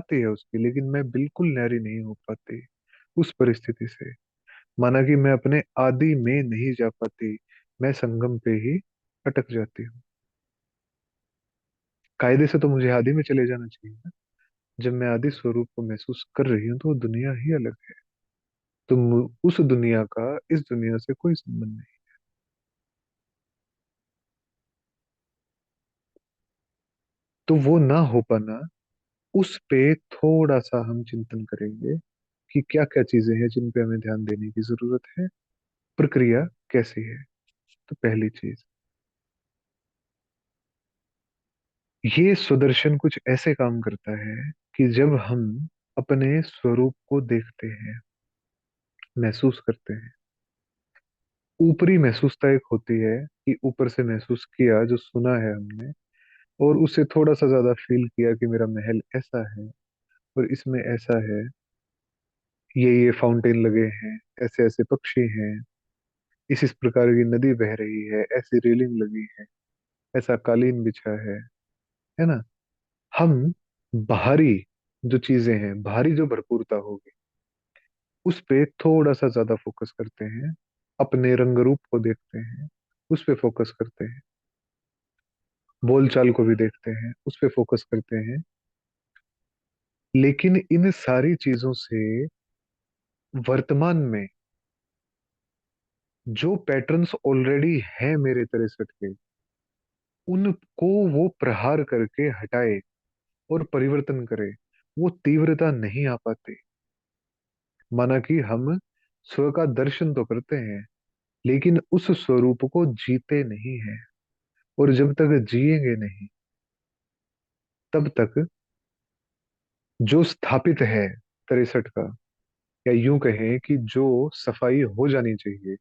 आती है उसकी, लेकिन मैं बिल्कुल न्यारी नहीं हो पाती उस परिस्थिति से। माना कि मैं अपने आदि में नहीं जा पाती, मैं संगम पे ही अटक जाती हूँ। कायदे से तो मुझे आदि में चले जाना चाहिए ना। जब मैं आदि स्वरूप को महसूस कर रही हूँ तो वो दुनिया ही अलग है। तो उस दुनिया का इस दुनिया से कोई संबंध नहीं। तो वो ना हो पाना, उस पे थोड़ा सा हम चिंतन करेंगे कि क्या क्या चीजें हैं जिन पे हमें ध्यान देने की जरूरत है, प्रक्रिया कैसी है। तो पहली चीज, ये सुदर्शन कुछ ऐसे काम करता है कि जब हम अपने स्वरूप को देखते हैं, महसूस करते हैं, ऊपरी महसूसता एक होती है कि ऊपर से महसूस किया, जो सुना है हमने, और उससे थोड़ा सा ज्यादा फील किया कि मेरा महल ऐसा है और इसमें ऐसा है, ये फाउंटेन लगे हैं, ऐसे ऐसे पक्षी हैं, इस प्रकार की नदी बह रही है, ऐसी रेलिंग लगी है, ऐसा कालीन बिछा है ना। हम बाहरी जो चीजें हैं, बाहरी जो भरपूरता होगी, उस पे थोड़ा सा ज्यादा फोकस करते हैं, अपने रंग रूप को देखते हैं, उस पे फोकस करते हैं, बोलचाल को भी देखते हैं, उस पे फोकस करते हैं। लेकिन इन सारी चीजों से वर्तमान में जो पैटर्न्स ऑलरेडी हैं मेरे तरह के, उनको वो प्रहार करके हटाए और परिवर्तन करे, वो तीव्रता नहीं आ पाती। माना कि हम स्व का दर्शन तो करते हैं, लेकिन उस स्वरूप को जीते नहीं है। और जब तक जिएंगे नहीं, तब तक जो स्थापित है 63 का, या यूं कहें कि जो सफाई हो जानी चाहिए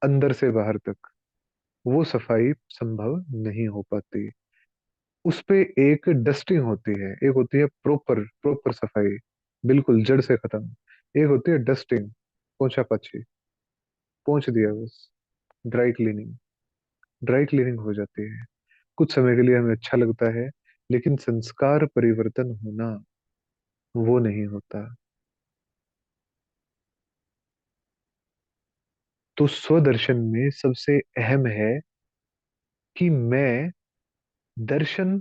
अंदर से बाहर तक, वो सफाई संभव नहीं हो पाती। उस पे एक डस्टिंग होती है, एक होती है प्रॉपर प्रॉपर सफाई, बिल्कुल जड़ से खत्म। एक होती है डस्टिंग, पोंछा पाछी, पोंछ दिया बस, ड्राई क्लीनिंग। ड्राई क्लीनिंग हो जाती है, कुछ समय के लिए हमें अच्छा लगता है, लेकिन संस्कार परिवर्तन होना वो नहीं होता। तो स्वदर्शन में सबसे अहम है कि मैं दर्शन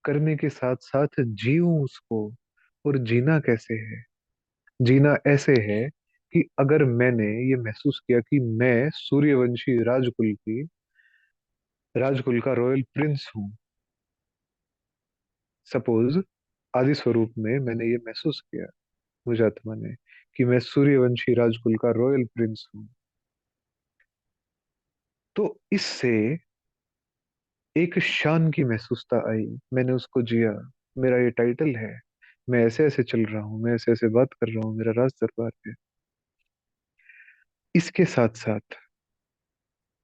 करने के साथ साथ जीऊं उसको। और जीना कैसे है? जीना ऐसे है कि अगर मैंने ये महसूस किया कि मैं सूर्यवंशी राजकुल का रॉयल प्रिंस हूँ, सपोज, आदि स्वरूप में मैंने ये महसूस किया, मुझे आत्मा ने, कि मैं सूर्यवंशी राजकुल का रॉयल प्रिंस हूँ, तो इससे एक शान की महसूसता आई। मैंने उसको जिया, मेरा ये टाइटल है, मैं ऐसे ऐसे चल रहा हूँ, मैं ऐसे ऐसे बात कर रहा हूँ, मेरा राज दरबार है। इसके साथ साथ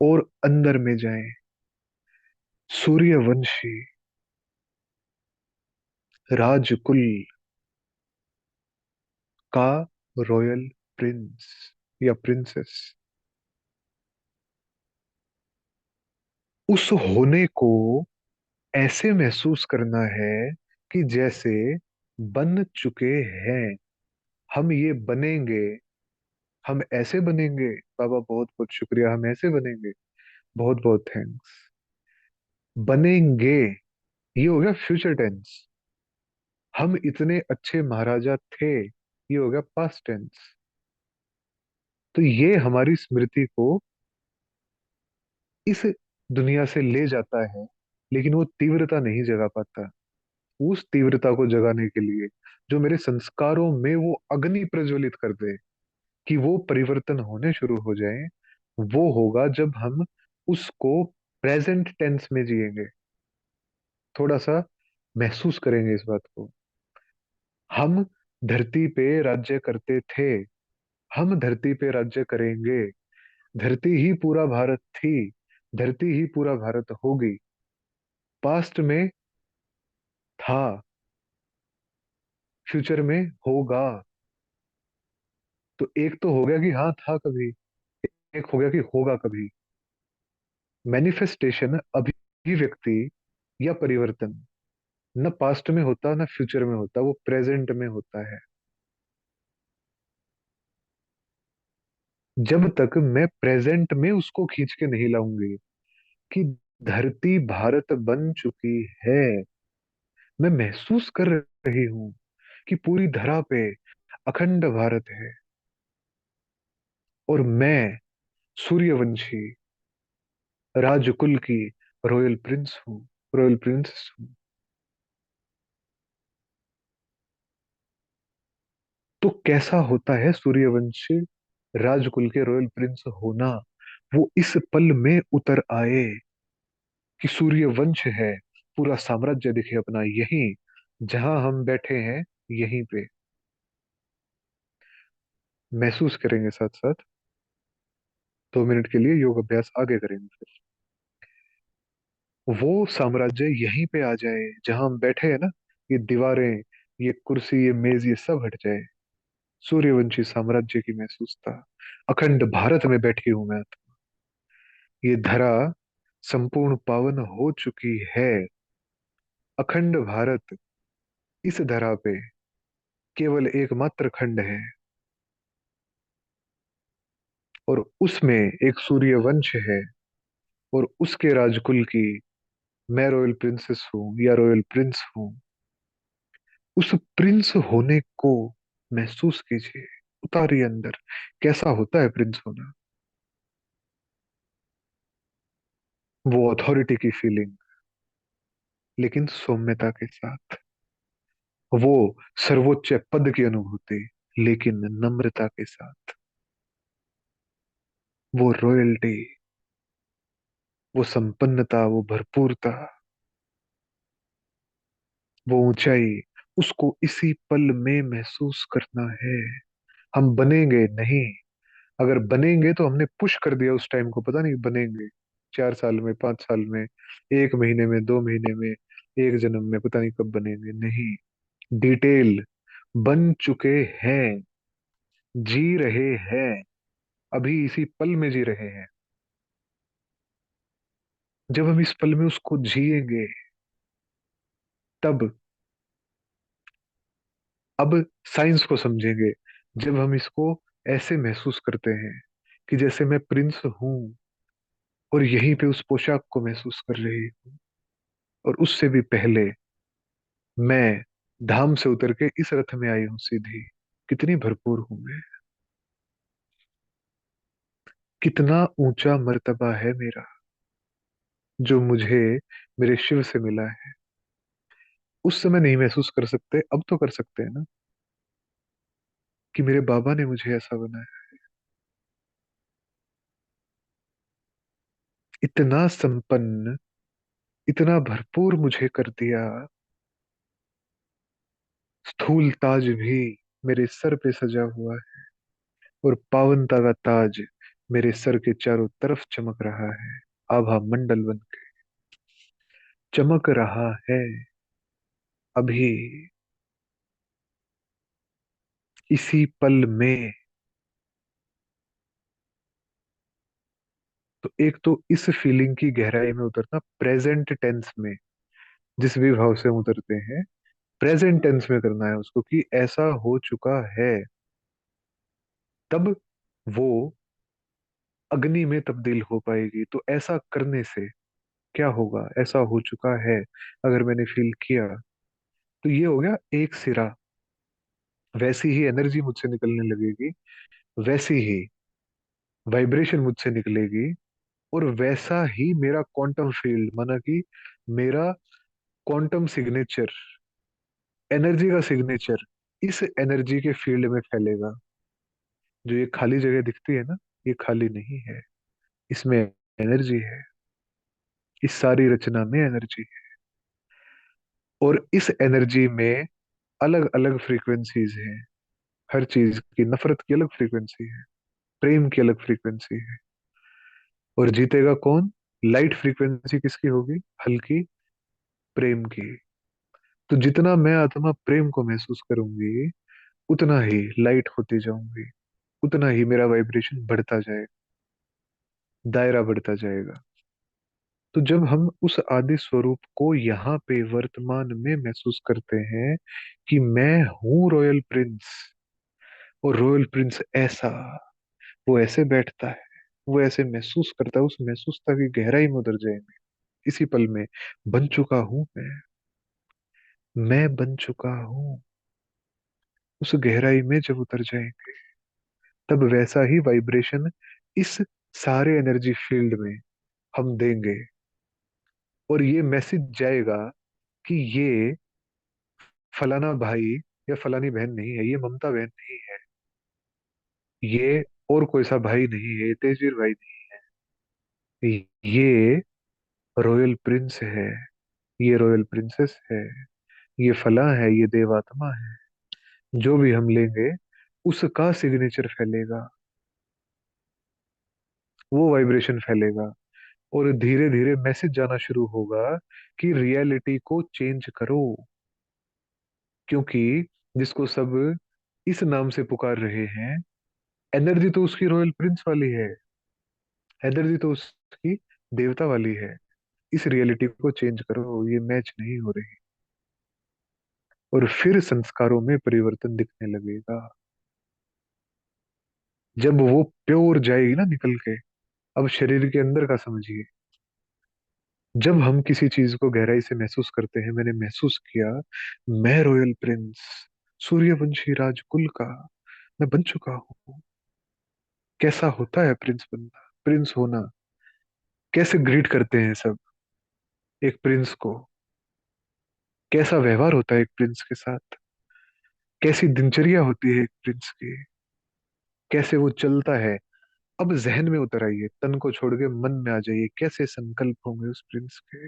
और अंदर में जाएं, सूर्यवंशी राजकुल का रॉयल प्रिंस या प्रिंसेस, उस होने को ऐसे महसूस करना है कि जैसे बन चुके हैं, हम ये बनेंगे, हम ऐसे बनेंगे। बाबा बहुत बहुत शुक्रिया, हम ऐसे बनेंगे, बहुत बहुत थैंक्स। बनेंगे, ये हो गया फ्यूचर टेंस। हम इतने अच्छे महाराजा थे, ये हो गया पास्ट टेंस। तो ये हमारी स्मृति को इस दुनिया से ले जाता है, लेकिन वो तीव्रता नहीं जगा पाता। उस तीव्रता को जगाने के लिए जो मेरे संस्कारों में वो अग्नि प्रज्वलित कर दे कि वो परिवर्तन होने शुरू हो जाए, वो होगा जब हम उसको प्रेजेंट टेंस में जिएंगे। थोड़ा सा महसूस करेंगे इस बात को। हम धरती पे राज्य करते थे, हम धरती पे राज्य करेंगे। धरती ही पूरा भारत थी, धरती ही पूरा भारत होगी। पास्ट में था, फ्यूचर में होगा। तो एक तो हो गया कि हाँ था कभी, एक हो गया कि होगा कभी। मैनिफेस्टेशन, अभिव्यक्ति या परिवर्तन, न पास्ट में होता ना फ्यूचर में होता, वो प्रेजेंट में होता है। जब तक मैं प्रेजेंट में उसको खींच के नहीं लाऊंगी कि धरती भारत बन चुकी है, मैं महसूस कर रही हूं कि पूरी धरा पे अखंड भारत है, और मैं सूर्यवंशी राजकुल की रॉयल प्रिंस हूँ, रॉयल प्रिंसेस हूँ। तो कैसा होता है सूर्यवंशी राजकुल के रॉयल प्रिंस होना? वो इस पल में उतर आए कि सूर्यवंश है, पूरा साम्राज्य दिखे अपना यहीं, जहां हम बैठे हैं, यहीं पे। महसूस करेंगे साथ साथ। 2 मिनट के लिए योग अभ्यास आगे करेंगे फिर। वो साम्राज्य यहीं पे आ जाए जहां हम बैठे हैं ना, ये दीवारें, ये कुर्सी, ये मेज, ये सब हट जाए। सूर्यवंशी साम्राज्य की महसूसता, अखंड भारत में बैठी हूं मैं। ये धरा संपूर्ण पावन हो चुकी है। अखंड भारत, इस धरा पे केवल एकमात्र खंड है, और उसमें एक सूर्यवंश है, और उसके राजकुल की मैं रॉयल प्रिंसेस हूँ या रॉयल प्रिंस हूँ। उस प्रिंस होने को महसूस कीजिए, उतारिए अंदर। कैसा होता है प्रिंस होना? वो अथॉरिटी की फीलिंग, लेकिन सौम्यता के साथ। वो सर्वोच्च पद की अनुभूति, लेकिन नम्रता के साथ। वो रॉयल्टी, वो संपन्नता, वो भरपूरता, वो ऊंचाई, उसको इसी पल में महसूस करना है। हम बनेंगे नहीं। अगर बनेंगे तो हमने पुश कर दिया उस टाइम को, पता नहीं बनेंगे 4 साल में, 5 साल में, 1 महीने में, 2 महीने में, एक जन्म में, पता नहीं कब बनेंगे। नहीं, डिटेल बन चुके हैं, जी रहे हैं, अभी इसी पल में जी रहे हैं। जब हम इस पल में उसको जिएंगे, तब, अब साइंस को समझेंगे। जब हम इसको ऐसे महसूस करते हैं कि जैसे मैं प्रिंस हूं, और यहीं पे उस पोशाक को महसूस कर रही हूँ, और उससे भी पहले मैं धाम से उतर के इस रथ में आई हूं सीधी। कितनी भरपूर हूं मैं, कितना ऊंचा मर्तबा है मेरा, जो मुझे मेरे शिव से मिला है। उस समय नहीं महसूस कर सकते, अब तो कर सकते हैं ना, कि मेरे बाबा ने मुझे ऐसा बनाया। इतना संपन्न, इतना भरपूर मुझे कर दिया। स्थूल ताज भी मेरे सर पे सजा हुआ है, और पावनता का ताज मेरे सर के चारों तरफ चमक रहा है। आभा मंडल बन के चमक रहा है अभी, इसी पल में। तो एक तो इस फीलिंग की गहराई में उतरना प्रेजेंट टेंस में, जिस भी भाव से हम उतरते हैं, प्रेजेंट टेंस में करना है उसको, कि ऐसा हो चुका है। तब वो अग्नि में तब्दील हो पाएगी। तो ऐसा करने से क्या होगा? ऐसा हो चुका है, अगर मैंने फील किया, तो ये हो गया एक सिरा। वैसी ही एनर्जी मुझसे निकलने लगेगी, वैसी ही वाइब्रेशन मुझसे निकलेगी, और वैसा ही मेरा क्वांटम फील्ड, माना कि मेरा क्वांटम सिग्नेचर, एनर्जी का सिग्नेचर इस एनर्जी के फील्ड में फैलेगा। जो ये खाली जगह दिखती है ना, ये खाली नहीं है, इसमें एनर्जी है। इस सारी रचना में एनर्जी है, और इस एनर्जी में अलग अलग फ्रीक्वेंसीज हैं। हर चीज की, नफरत की अलग फ्रीक्वेंसी है, प्रेम की अलग फ्रीक्वेंसी है। और जीतेगा कौन? लाइट फ्रीक्वेंसी किसकी होगी? हल्की, प्रेम की। तो जितना मैं आत्मा प्रेम को महसूस करूंगी, उतना ही लाइट होती जाऊंगी, उतना ही मेरा वाइब्रेशन बढ़ता जाएगा, दायरा बढ़ता जाएगा। तो जब हम उस आदि स्वरूप को यहाँ पे वर्तमान में महसूस करते हैं कि मैं हूँ रॉयल प्रिंस, और रॉयल प्रिंस ऐसा, वो ऐसे बैठता है, वो ऐसे महसूस करता है, उस महसूसता की गहराई में उतर जाएंगे इसी पल में। बन चुका हूं मैं बन चुका हूँ। उस गहराई में जब उतर जाएंगे, तब वैसा ही वाइब्रेशन इस सारे एनर्जी फील्ड में हम देंगे, और ये मैसेज जाएगा कि ये फलाना भाई या फलानी बहन नहीं है, ये ममता बहन नहीं है, ये और कोई सा भाई नहीं है, ये तेजवीर भाई नहीं, ये रॉयल प्रिंस है, ये रॉयल प्रिंसेस है, ये फला है, ये देवात्मा है। जो भी हम लेंगे उसका सिग्नेचर फैलेगा, वो वाइब्रेशन फैलेगा, और धीरे धीरे मैसेज जाना शुरू होगा कि रियलिटी को चेंज करो। क्योंकि जिसको सब इस नाम से पुकार रहे हैं, एनर्जी तो उसकी रॉयल प्रिंस वाली है, एनर्जी तो उसकी देवता वाली है। इस रियलिटी को चेंज करो, ये मैच नहीं हो रही। और फिर संस्कारों में परिवर्तन दिखने लगेगा, जब वो प्योर जाएगी ना निकल के। अब शरीर के अंदर का समझिए, जब हम किसी चीज को गहराई से महसूस करते हैं, मैंने महसूस किया मैं रॉयल प्रिंस, सूर्यवंशी राजकुल का मैं बन चुका हूँ। कैसा होता है प्रिंस बनना, प्रिंस होना, कैसे ग्रीट करते हैं सब एक प्रिंस को, कैसा व्यवहार होता है एक प्रिंस के साथ, कैसी दिनचर्या होती है एक प्रिंस की, कैसे वो चलता है। अब जहन में उतर आइए, तन को छोड़ के मन में आ जाइए, कैसे संकल्प होंगे उस प्रिंस के,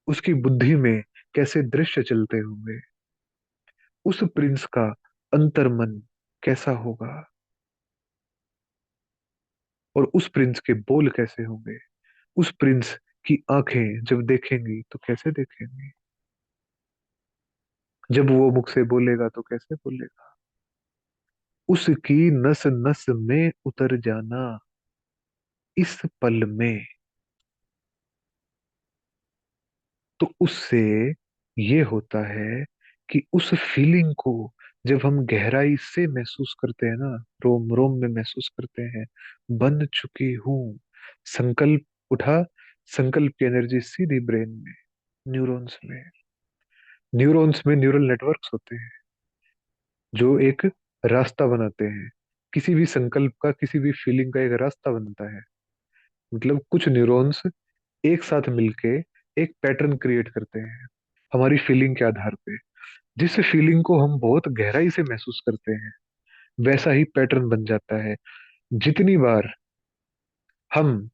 उसकी बुद्धि में कैसे दृश्य चलते होंगे, उस प्रिंस का अंतर्मन कैसा होगा, और उस प्रिंस के बोल कैसे होंगे, उस प्रिंस की आंखें जब देखेंगी तो कैसे देखेंगी, जब वो मुख से बोलेगा तो कैसे बोलेगा। उसकी नस नस में उतर जाना इस पल में, तो उससे ये होता है कि उस फीलिंग को जब हम गहराई से महसूस करते हैं ना, रोम रोम में महसूस करते हैं, बन चुकी हूं, संकल्प उठा, संकल्प की एनर्जी सीधी ब्रेन में, न्यूरॉन्स में, न्यूरॉन्स में न्यूरल नेटवर्क्स होते हैं जो एक रास्ता बनाते हैं। किसी भी संकल्प का, किसी भी फीलिंग का एक रास्ता बनता है। मतलब कुछ न्यूरॉन्स एक साथ मिलके एक पैटर्न क्रिएट करते हैं हमारी फीलिंग के आधार पे। जिस फीलिंग को हम बहुत गहराई से महसूस करते हैं, वैसा ही पैटर्न बन जाता है। जितनी बार हम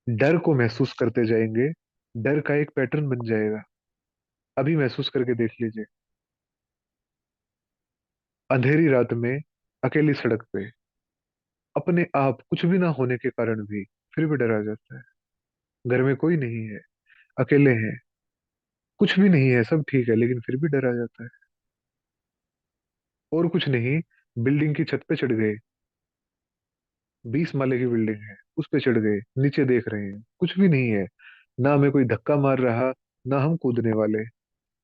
डर को महसूस करते जाएंगे, डर का एक पैटर्न बन जाएगा। अभी महसूस करके देख लीजिए, अंधेरी रात में अकेली सड़क पे, अपने आप कुछ भी ना होने के कारण भी फिर भी डर आ जाता है। घर में कोई नहीं है, अकेले हैं, कुछ भी नहीं है, सब ठीक है, लेकिन फिर भी डर आ जाता है। और कुछ नहीं, बिल्डिंग की छत पे चढ़ गए, 20 माले की बिल्डिंग है, उस पे चढ़ गए, नीचे देख रहे हैं, कुछ भी नहीं है, ना हमें कोई धक्का मार रहा, ना हम कूदने वाले,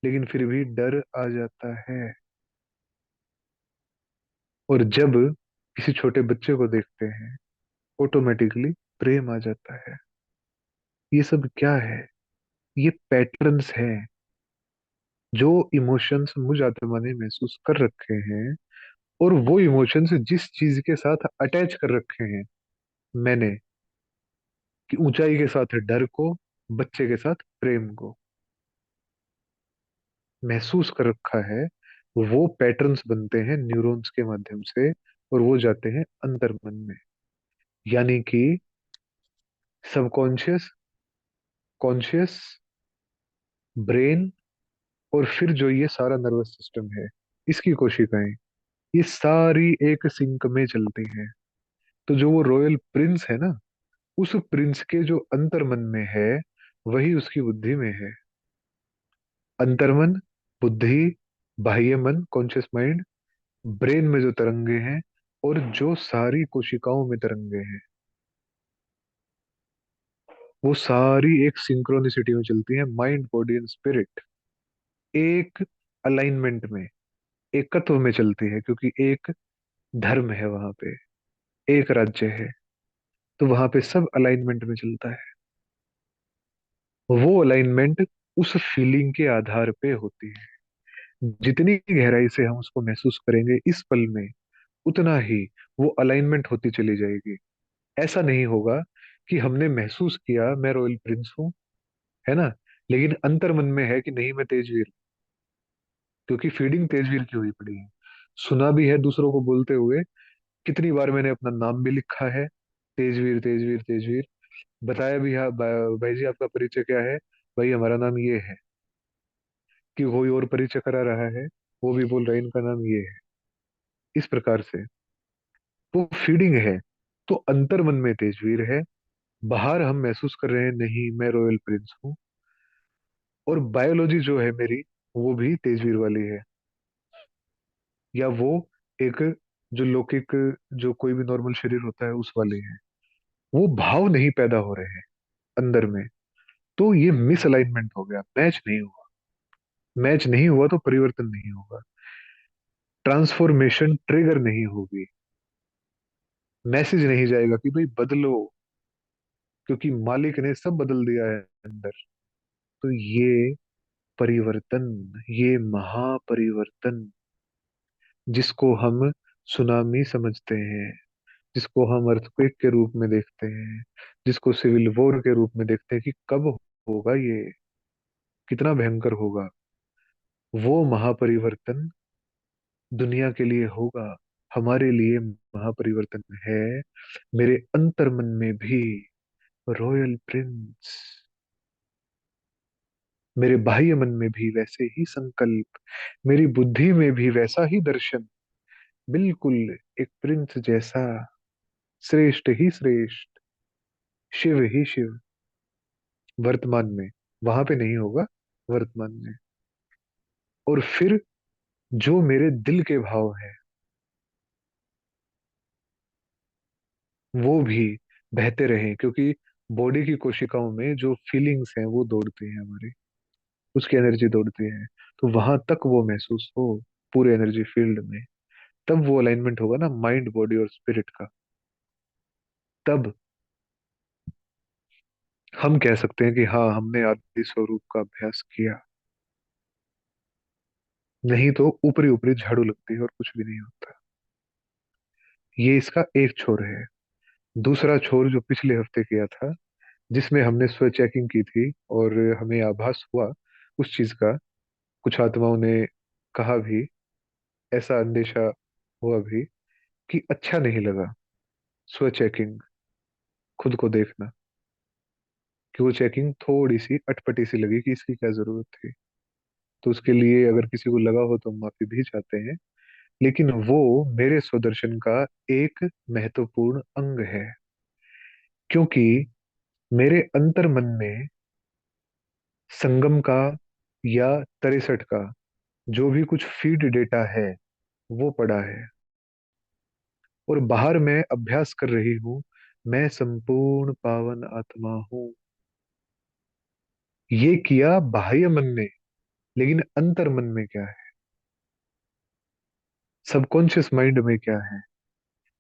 लेकिन फिर भी डर आ जाता है। और जब किसी छोटे बच्चे को देखते हैं, ऑटोमेटिकली प्रेम आ जाता है। ये सब क्या है? ये पैटर्न्स हैं जो इमोशंस मुझ आत्मा ने महसूस कर रखे हैं, और वो इमोशंस जिस चीज के साथ अटैच कर रखे हैं मैंने, कि ऊंचाई के साथ डर को, बच्चे के साथ प्रेम को महसूस कर रखा है, वो पैटर्न्स बनते हैं न्यूरॉन्स के माध्यम से, और वो जाते हैं अंतर्मन में, यानी कि सबकॉन्शियस, कॉन्शियस, ब्रेन, और फिर जो ये सारा नर्वस सिस्टम है, इसकी कोशिकाएं, ये सारी एक सिंक में चलती हैं। तो जो वो रॉयल प्रिंस है ना, उस प्रिंस के जो अंतर्मन में है, वही उसकी बुद्धि में है। अंतर्मन, बुद्धि, बाह्य मन, कॉन्शियस माइंड, ब्रेन में जो तरंगे हैं, और जो सारी कोशिकाओं में तरंगे हैं, वो सारी एक सिंक्रोनिसिटी में चलती है, माइंड बॉडी एंड स्पिरिट एक अलाइनमेंट में, एकत्व में चलती है, क्योंकि एक धर्म है वहां पे, एक राज्य है, तो वहां पे सब अलाइनमेंट में चलता है। वो अलाइनमेंट उस फीलिंग के आधार पे होती है। जितनी गहराई से हम उसको महसूस करेंगे इस पल में, उतना ही वो अलाइनमेंट होती चली जाएगी। ऐसा नहीं होगा कि हमने महसूस किया मैं रॉयल प्रिंस हूँ, है ना, लेकिन अंतर मन में है कि नहीं मैं तेजवीर, क्योंकि फीडिंग तेजवीर की हुई पड़ी है। सुना भी है दूसरों को बोलते हुए, कितनी बार मैंने अपना नाम भी लिखा है, तेजवीर तेजवीर तेजवीर। बताया भी है, भाई जी आपका परिचय क्या है, भाई हमारा नाम ये है, कि कोई और परिचय करा रहा है, वो भी बोल रहा है इनका नाम ये है। इस प्रकार से वो फीडिंग है। तो अंतर मन में तेजवीर है, बाहर हम महसूस कर रहे हैं नहीं मैं रॉयल प्रिंस हूँ, और बायोलॉजी जो है मेरी, वो भी तेजवीर वाली है, या वो एक जो लौकिक, जो कोई भी नॉर्मल शरीर होता है उस वाली है। वो भाव नहीं पैदा हो रहे हैं अंदर में, तो ये मिसअलाइनमेंट हो गया, मैच नहीं हुआ। मैच नहीं हुआ तो परिवर्तन नहीं होगा, ट्रांसफॉर्मेशन ट्रिगर नहीं होगी, मैसेज नहीं जाएगा कि भाई बदलो, क्योंकि मालिक ने सब बदल दिया है अंदर। तो ये परिवर्तन, ये महापरिवर्तन, जिसको हम सुनामी समझते हैं, जिसको हम अर्थक्वेक के रूप में देखते हैं, जिसको सिविल वॉर के रूप में देखते हैं कि कब होगा ये, कितना भयंकर होगा, वो महापरिवर्तन दुनिया के लिए होगा, हमारे लिए महापरिवर्तन है। मेरे अंतर मन में भी रॉयल प्रिंस, मेरे बाह्य मन में भी वैसे ही संकल्प, मेरी बुद्धि में भी वैसा ही दर्शन, बिल्कुल एक प्रिंस जैसा, श्रेष्ठ ही श्रेष्ठ, शिव ही शिव, वर्तमान में, वहां पे नहीं होगा, वर्तमान में। और फिर जो मेरे दिल के भाव है वो भी बहते रहे, क्योंकि बॉडी की कोशिकाओं में जो फीलिंग्स हैं वो दौड़ती हैं हमारी, उसकी एनर्जी दौड़ती है, तो वहां तक वो महसूस हो पूरे एनर्जी फील्ड में, तब वो अलाइनमेंट होगा ना माइंड बॉडी और स्पिरिट का। तब हम कह सकते हैं कि हाँ हमने आदि स्वरूप का अभ्यास किया। नहीं तो ऊपरी ऊपरी झाड़ू लगती है और कुछ भी नहीं होता। ये इसका एक छोर है। दूसरा छोर जो पिछले हफ्ते किया था, जिसमें हमने स्व चेकिंग की थी, और हमें आभास हुआ उस चीज का, कुछ आत्माओं ने कहा भी, ऐसा अंदेशा हुआ भी, कि अच्छा नहीं लगा स्व चेकिंग, खुद को देखना, कि वो चेकिंग थोड़ी सी अटपटी सी लगी, कि इसकी क्या जरूरत थी। तो उसके लिए अगर किसी को लगा हो तो माफी भी चाहते हैं, लेकिन वो मेरे स्वदर्शन का एक महत्वपूर्ण अंग है, क्योंकि मेरे अंतर मन में संगम का या 63 का जो भी कुछ फीड डेटा है वो पड़ा है, और बाहर मैं अभ्यास कर रही हूँ, मैं संपूर्ण पावन आत्मा हूँ। ये किया बाह्य मन ने, लेकिन अंतर मन में क्या है, सबकॉन्शियस माइंड में क्या है,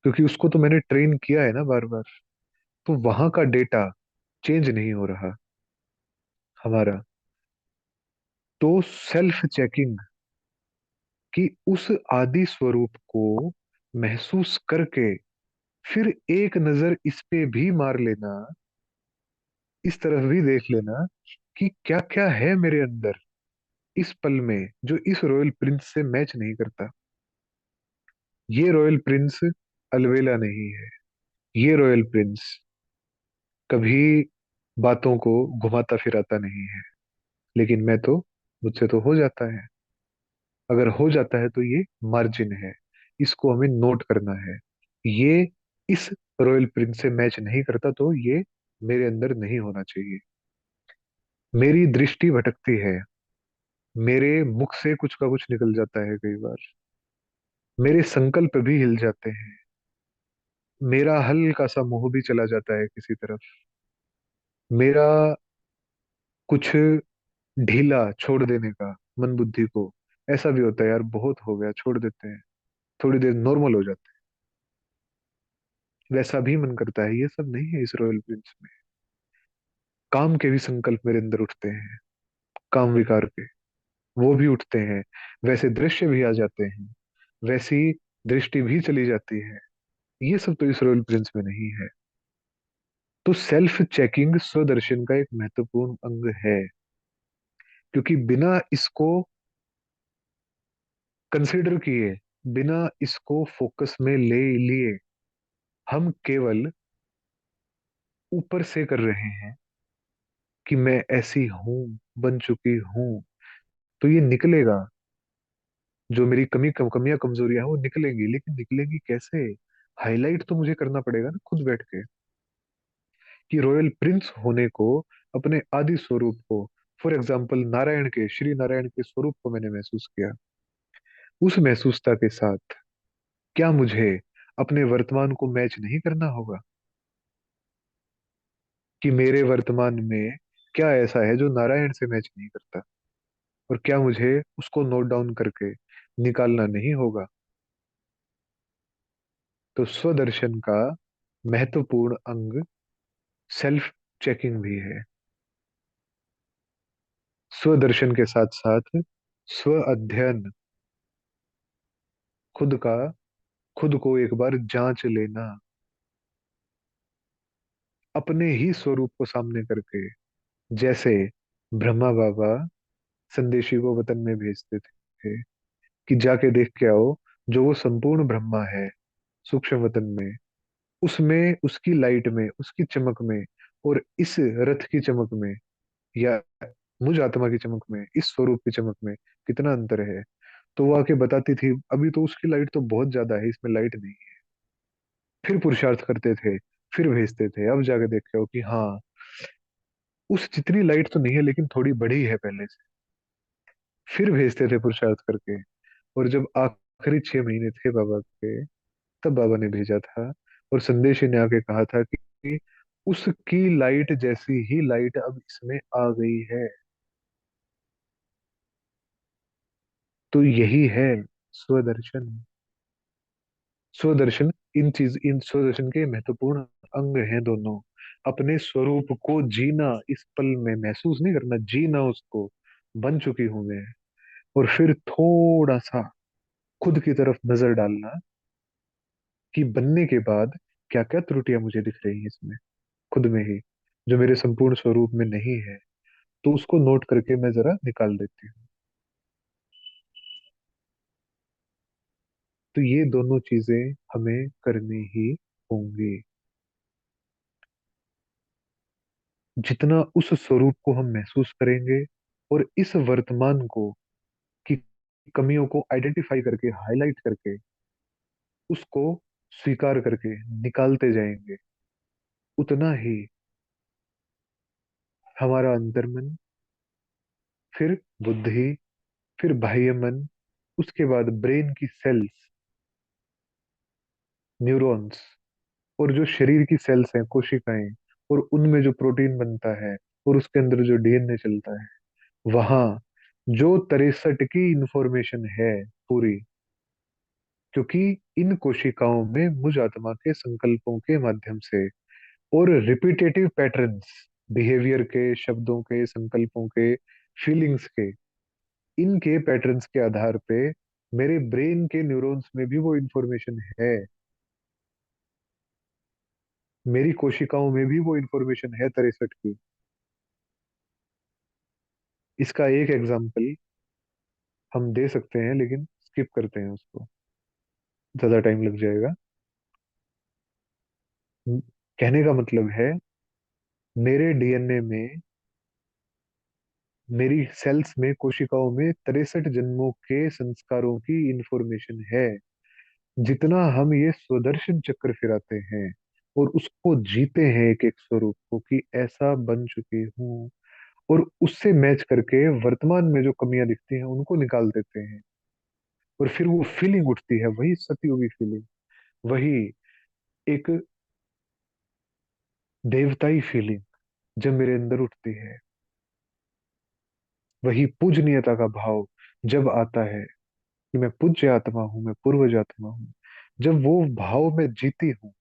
क्योंकि उसको तो मैंने ट्रेन किया है ना बार बार, तो वहां का डेटा चेंज नहीं हो रहा हमारा। तो सेल्फ चेकिंग, कि उस आदि स्वरूप को महसूस करके फिर एक नजर इस पे भी मार लेना, इस तरफ भी देख लेना कि क्या क्या है मेरे अंदर इस पल में जो इस रॉयल प्रिंस से मैच नहीं करता। ये रॉयल प्रिंस अलवेला नहीं है, ये रॉयल प्रिंस कभी बातों को घुमाता फिराता नहीं है, लेकिन मैं तो, मुझसे तो हो जाता है। अगर हो जाता है तो ये मार्जिन है, इसको हमें नोट करना है। ये इस रॉयल प्रिंस से मैच नहीं करता, तो ये मेरे अंदर नहीं होना चाहिए। मेरी दृष्टि भटकती है, मेरे मुख से कुछ का कुछ निकल जाता है कई बार, मेरे संकल्प भी हिल जाते हैं, मेरा हल्का सा मुंह भी चला जाता है किसी तरफ, मेरा कुछ ढीला छोड़ देने का, मन बुद्धि को। ऐसा भी होता है यार, बहुत हो गया, छोड़ देते हैं, थोड़ी देर नॉर्मल हो जाते हैं, वैसा भी मन करता है। ये सब नहीं है इस रॉयल प्रिंस में। काम के भी संकल्प मेरे अंदर उठते हैं, काम विकार के, वो भी उठते हैं। वैसे दृश्य भी आ जाते हैं, वैसी दृष्टि भी चली जाती है। ये सब तो इस रॉयल प्रिंस में नहीं है। तो सेल्फ चेकिंग स्वदर्शन का एक महत्वपूर्ण अंग है, क्योंकि बिना इसको कंसिडर किए, बिना इसको फोकस में ले लिए, हम केवल ऊपर से कर रहे हैं कि मैं ऐसी हूं, बन चुकी हूं। तो ये निकलेगा, जो मेरी कमियां कमजोरियां हैं वो निकलेंगी, लेकिन निकलेंगी कैसे? हाईलाइट तो मुझे करना पड़ेगा ना खुद बैठ के, कि रॉयल प्रिंस होने को, अपने आदि स्वरूप को, फॉर एग्जाम्पल नारायण के, श्री नारायण के स्वरूप को मैंने महसूस किया। उस महसूसता के साथ क्या मुझे अपने वर्तमान को मैच नहीं करना होगा? कि मेरे वर्तमान में क्या ऐसा है जो नारायण से मैच नहीं करता, और क्या मुझे उसको नोट डाउन करके निकालना नहीं होगा? तो स्वदर्शन का महत्वपूर्ण अंग सेल्फ चेकिंग भी है। स्वदर्शन के साथ साथ स्व अध्ययन, खुद का, खुद को एक बार जांच लेना, अपने ही स्वरूप को सामने करके। जैसे ब्रह्मा बाबा संदेशी को वतन में भेजते थे कि जाके देख के आओ, जो वो संपूर्ण ब्रह्मा है सूक्ष्म वतन में, उसमें, उसकी लाइट में, उसकी चमक में, और इस रथ की चमक में, या मुझ आत्मा की चमक में, इस स्वरूप की चमक में कितना अंतर है। तो वो आके बताती थी, अभी तो उसकी लाइट तो बहुत ज्यादा है, इसमें लाइट नहीं है। फिर पुरुषार्थ करते थे, फिर भेजते थे, अब जाके देखे हो कि हाँ, उस जितनी लाइट तो नहीं है, लेकिन थोड़ी बढ़ी है पहले से। फिर भेजते थे पुरुषार्थ करके। और जब आखिरी 6 महीने थे बाबा के, तब बाबा ने भेजा था, और संदेश ने आके कहा था कि उसकी लाइट जैसी ही लाइट अब इसमें आ गई है। तो यही है स्वदर्शन। स्वदर्शन, इन स्वदर्शन के महत्वपूर्ण अंग हैं दोनों। अपने स्वरूप को जीना, इस पल में महसूस नहीं करना, जीना उसको, बन चुकी हूं मैं। और फिर थोड़ा सा खुद की तरफ नजर डालना, कि बनने के बाद क्या क्या त्रुटियां मुझे दिख रही हैं इसमें, खुद में ही, जो मेरे संपूर्ण स्वरूप में नहीं है। तो उसको नोट करके मैं जरा निकाल देती हूँ। तो ये दोनों चीजें हमें करनी ही होंगी। जितना उस स्वरूप को हम महसूस करेंगे, और इस वर्तमान को, की कमियों को आइडेंटिफाई करके, हाईलाइट करके, उसको स्वीकार करके निकालते जाएंगे, उतना ही हमारा अंतर्मन, फिर बुद्धि, फिर बाह्य मन, उसके बाद ब्रेन की सेल्स, न्यूरॉन्स, और जो शरीर की सेल्स हैं, कोशिकाएं, और उनमें जो प्रोटीन बनता है, और उसके अंदर जो डीएनए चलता है, वहां जो 63 की इंफॉर्मेशन है पूरी, क्योंकि इन कोशिकाओं में मुझ आत्मा के संकल्पों के माध्यम से, और रिपीटेटिव पैटर्न्स, बिहेवियर के, शब्दों के, संकल्पों के, फीलिंग्स के, इनके पैटर्न्स के आधार पे मेरे ब्रेन के न्यूरॉन्स में भी वो इंफॉर्मेशन है, मेरी कोशिकाओं में भी वो इंफॉर्मेशन है 63 की। इसका एक एग्जाम्पल हम दे सकते हैं, लेकिन स्किप करते हैं उसको, ज्यादा टाइम लग जाएगा। म- कहने का मतलब है, मेरे डीएनए में, मेरी सेल्स में, कोशिकाओं में 63 जन्मों के संस्कारों की इंफॉर्मेशन है। जितना हम ये स्वदर्शन चक्र फिराते हैं, और उसको जीते हैं एक एक स्वरूप को, कि ऐसा बन चुकी हूँ, और उससे मैच करके वर्तमान में जो कमियां दिखती हैं उनको निकाल देते हैं, और फिर वो फीलिंग उठती है, वही सतयुगी फीलिंग, वही एक देवताई फीलिंग, जब मेरे अंदर उठती है, वही पूजनीयता का भाव जब आता है कि मैं पूज्य आत्मा हूं, मैं पूर्वज आत्मा हूं, जब वो भाव में जीती हूँ,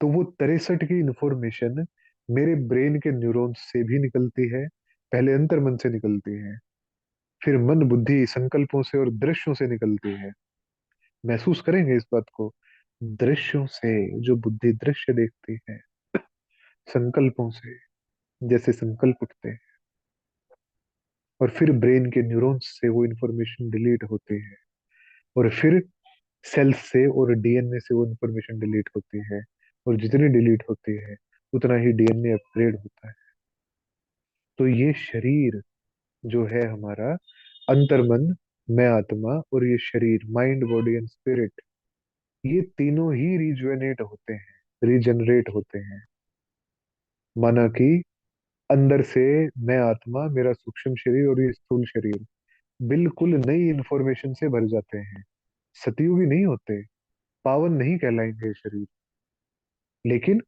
तो वो 63 की इंफॉर्मेशन मेरे ब्रेन के न्यूरॉन्स से भी निकलती है। पहले अंतर मन से निकलती है, फिर मन बुद्धि संकल्पों से और दृश्यों से निकलती है। महसूस करेंगे इस बात को। दृश्यों से, जो बुद्धि दृश्य देखती है, संकल्पों से, जैसे संकल्प उठते हैं, और फिर ब्रेन के न्यूरॉन्स से वो इंफॉर्मेशन डिलीट होती है, और फिर सेल्स से और डीएनए से वो इंफॉर्मेशन डिलीट होती है, और जितनी डिलीट होती है उतना ही डीएनए अपग्रेड होता है। तो ये शरीर जो है हमारा, अंतर्मन, मैं आत्मा, और ये शरीर, माइंड बॉडी एंड स्पिरिट, ये तीनों ही रिजुएनेट होते हैं, रिजनरेट होते हैं। माना कि अंदर से मैं आत्मा, मेरा सूक्ष्म शरीर और ये स्थूल शरीर बिल्कुल नई इंफॉर्मेशन से भर जाते हैं। सतयुगी नहीं होते, पावन नहीं कहलाएंगे ये शरीर, लेकिन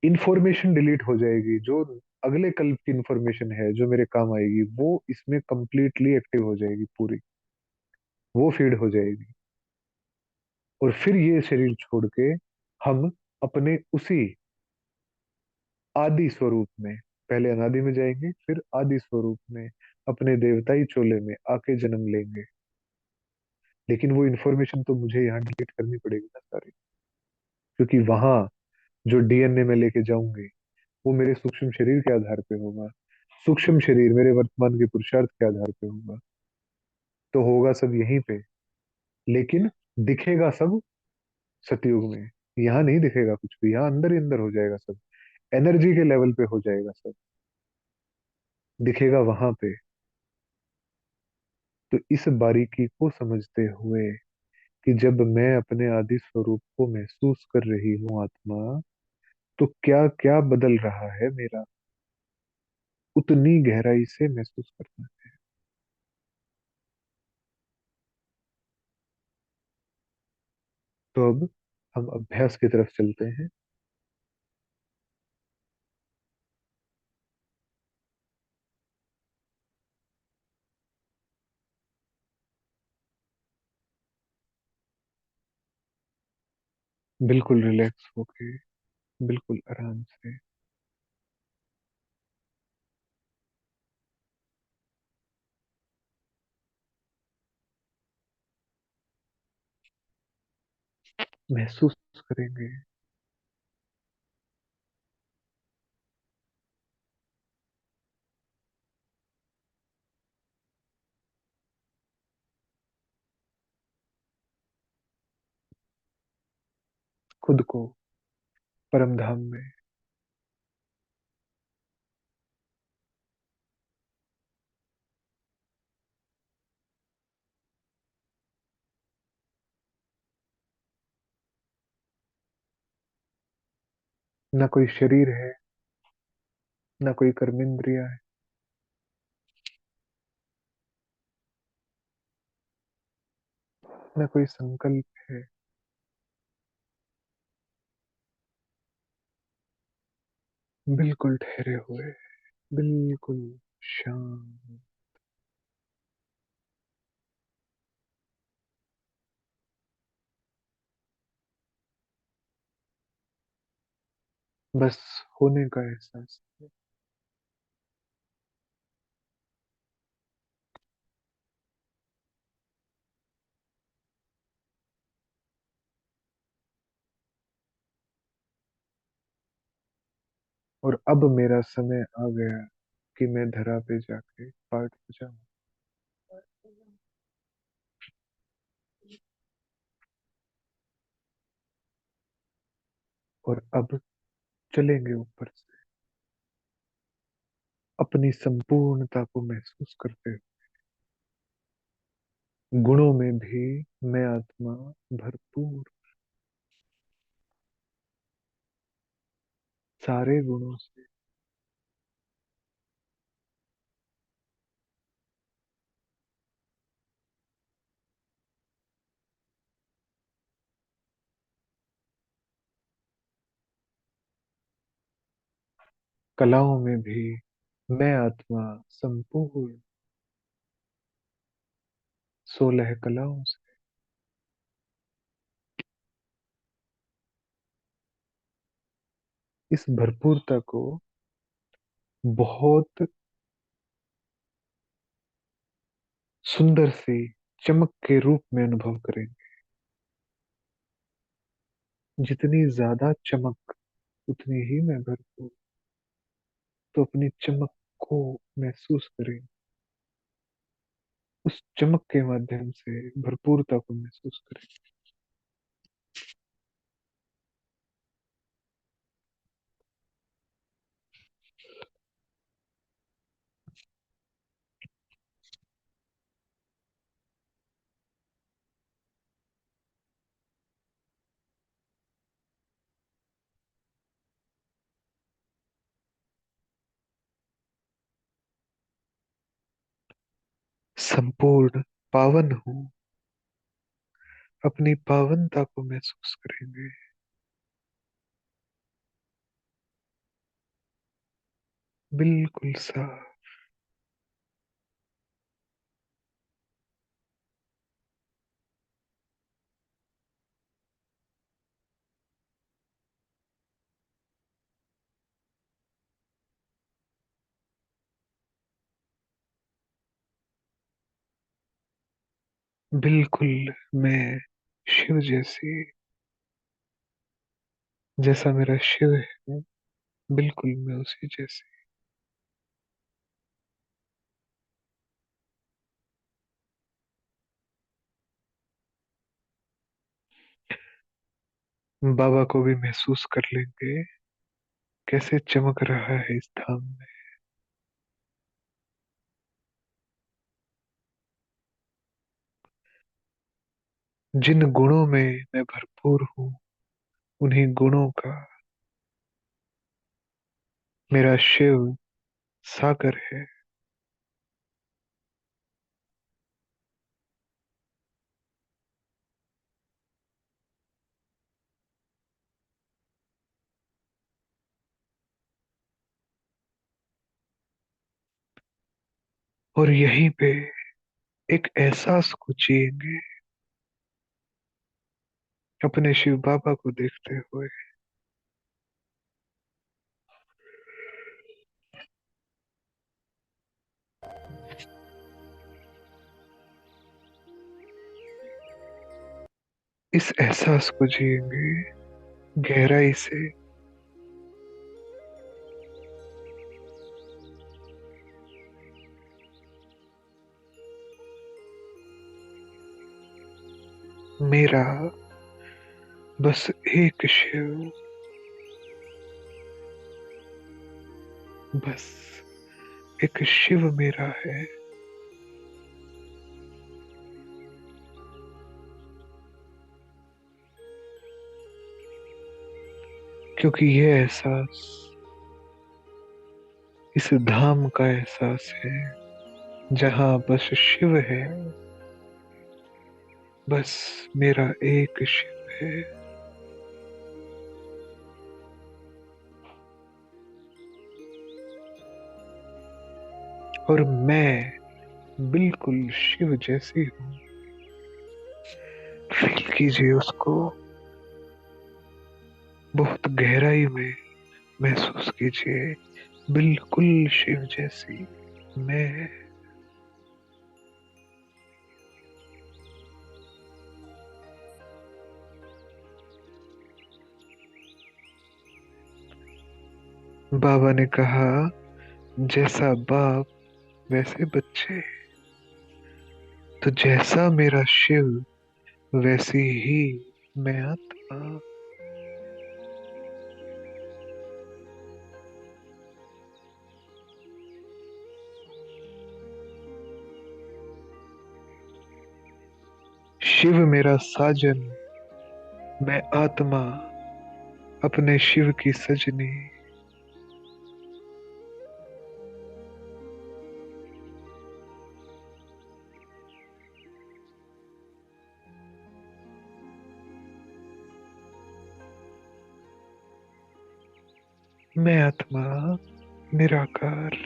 इंफॉर्मेशन डिलीट हो जाएगी। जो अगले कल्प की इंफॉर्मेशन है जो मेरे काम आएगी, वो इसमें कंप्लीटली एक्टिव हो जाएगी, पूरी वो फीड हो जाएगी। और फिर ये शरीर छोड़ के हम अपने उसी आदि स्वरूप में, पहले अनादि में जाएंगे, फिर आदि स्वरूप में अपने देवताई चोले में आके जन्म लेंगे। लेकिन वो इन्फॉर्मेशन तो मुझे यहाँ डिलीट करनी पड़ेगी ना सारी, क्योंकि वहां जो डीएनए में लेके जाऊंगे वो मेरे सूक्ष्म शरीर के आधार पे होगा। सूक्ष्म शरीर मेरे वर्तमान के पुरुषार्थ के आधार पे होगा। तो होगा सब यहीं पे, लेकिन दिखेगा सब सतयुग में। यहाँ नहीं दिखेगा कुछ भी, यहाँ अंदर ही अंदर हो जाएगा सब, एनर्जी के लेवल पे हो जाएगा सब, दिखेगा वहां पे। तो इस बारीकी को समझते हुए कि जब मैं अपने आदि स्वरूप को महसूस कर रही हूँ आत्मा, तो क्या क्या बदल रहा है मेरा, उतनी गहराई से महसूस करना है। तो अब हम अभ्यास की तरफ चलते हैं। बिल्कुल रिलैक्स होके, बिल्कुल आराम से। महसूस करेंगे। खुद को परम धाम में। ना कोई शरीर है, ना कोई कर्मेंद्रिया है, ना कोई संकल्प है। बिल्कुल ठहरे हुए, बिल्कुल शांत। बस होने का एहसास है। और अब मेरा समय आ गया कि मैं धरा पे जाके पाठ बजाऊं। और अब चलेंगे ऊपर से, अपनी संपूर्णता को महसूस करते हुए, गुणों में भी मैं आत्मा भरपूर, सारे गुणों से। कलाओं में भी मैं आत्मा संपूर्ण, 16 कलाओं से। इस भरपूरता को बहुत सुंदर सी चमक के रूप में अनुभव करेंगे। जितनी ज्यादा चमक उतनी ही मैं भरपूर, तो अपनी चमक को महसूस करें। उस चमक के माध्यम से भरपूरता को महसूस करें। संपूर्ण पावन हूँ, अपनी पावनता को महसूस करेंगे। बिल्कुल साफ, बिल्कुल मैं शिव जैसी, जैसा मेरा शिव है, बिल्कुल मैं उसी जैसी। बाबा को भी महसूस कर लेंगे कैसे चमक रहा है इस धाम में। जिन गुणों में मैं भरपूर हूँ, उन्हीं गुणों का मेरा शिव सागर है। और यहीं पे एक एहसास को जिएंगे, अपने शिव बाबा को देखते हुए। इस एहसास को जिएंगे गहराई से। मेरा बस एक शिव, बस एक शिव मेरा है। क्योंकि ये एहसास इस धाम का एहसास है, जहां बस शिव है, बस मेरा एक शिव है। और मैं बिल्कुल शिव जैसी हूँ। फील कीजिए उसको, बहुत गहराई में महसूस कीजिए। बिल्कुल शिव जैसी मैं। बाबा ने कहा, जैसा बाप वैसे बच्चे, तो जैसा मेरा शिव वैसी ही मैं आत्मा। शिव मेरा साजन, मैं आत्मा अपने शिव की सजनी। मैं आत्मा निराकार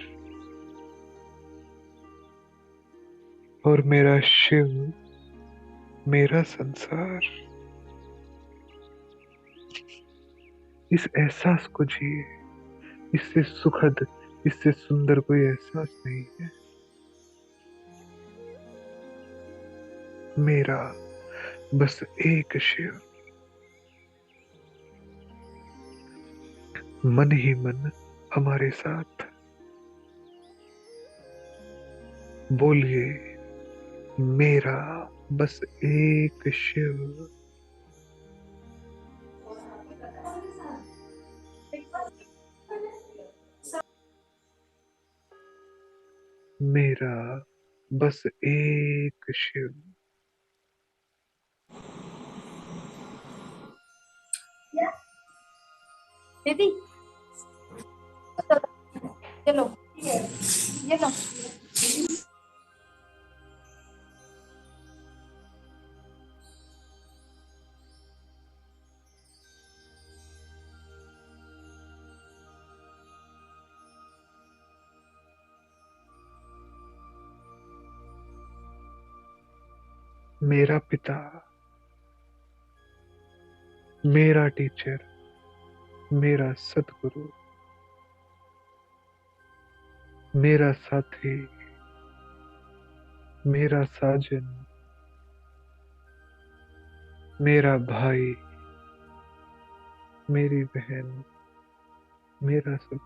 और मेरा शिव, मेरा संसार। इस एहसास को जिए, इससे सुखद, इससे सुंदर कोई एहसास नहीं है। मेरा बस एक शिव, मन ही मन हमारे साथ। बोलिए, मेरा बस एक शिव। मेरा बस एक शिव। दीदी चलो ये लो। मेरा पिता, मेरा टीचर, मेरा सतगुरु, मेरा साथी, मेरा साजन, मेरा भाई, मेरी बहन, मेरा सब,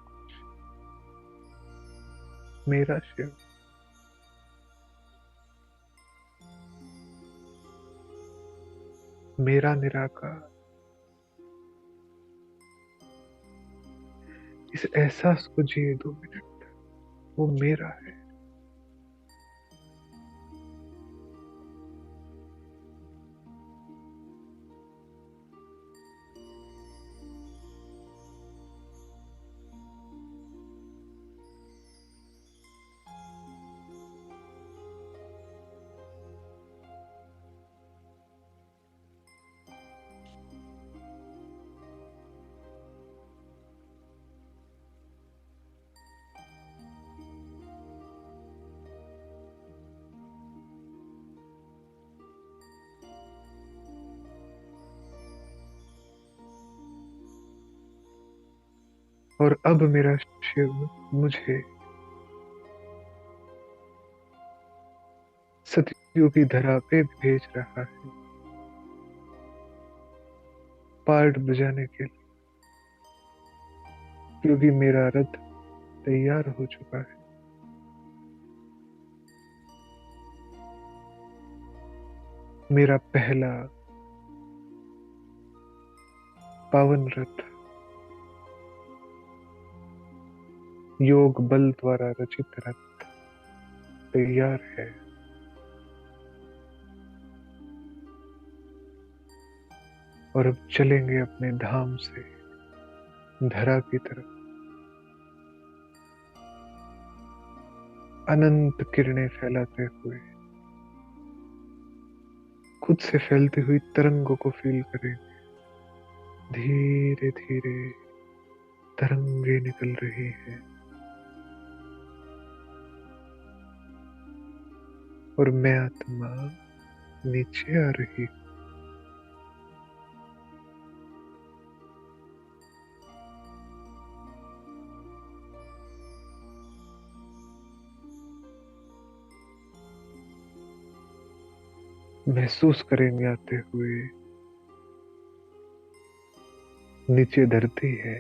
मेरा शिव। मेरा निराकार। इस एहसास को जिए 2 मिनट। वो मेरा है। और अब मेरा शिव मुझे सतयुग की धरा पे भेज रहा है, पार्ट बजाने के लिए, क्योंकि मेरा रथ तैयार हो चुका है। मेरा पहला पावन रथ योग बल द्वारा रचित रथ तैयार है। और अब चलेंगे अपने धाम से धरा की तरफ। अनंत किरणें फैलाते हुए खुद से फैलती हुई तरंगों को फील करें। धीरे धीरे तरंगे निकल रही है और मैं आत्मा नीचे आ रही हूँ। महसूस करेंगे आते हुए, नीचे धरती है,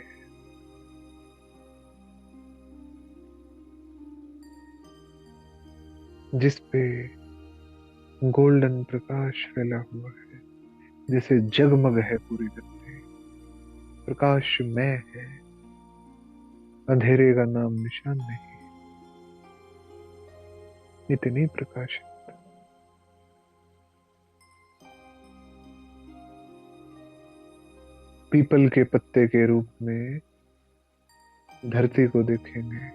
जिस पे गोल्डन प्रकाश फैला हुआ है, जैसे जगमग है पूरी धरती। प्रकाशमय है, अंधेरे का नाम निशान नहीं, इतनी प्रकाश। पीपल के पत्ते के रूप में धरती को देखेंगे,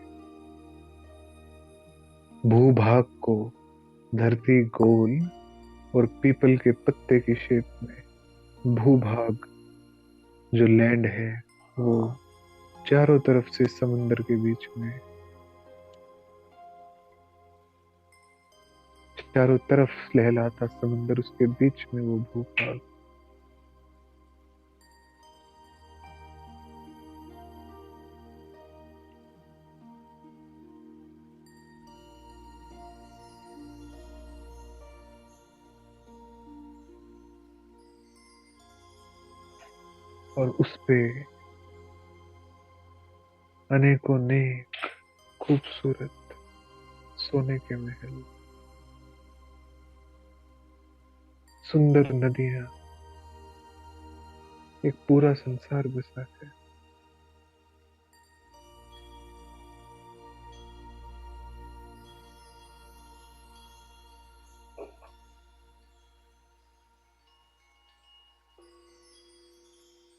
भूभाग को, धरती गोल और पीपल के पत्ते की शेप में भूभाग जो लैंड है वो चारों तरफ से समुंदर के बीच में, चारों तरफ लहलाता समुंदर, उसके बीच में वो भूपाल। और उस पे अनेकों नेक खूबसूरत सोने के महल, सुंदर नदियां, एक पूरा संसार बसा है।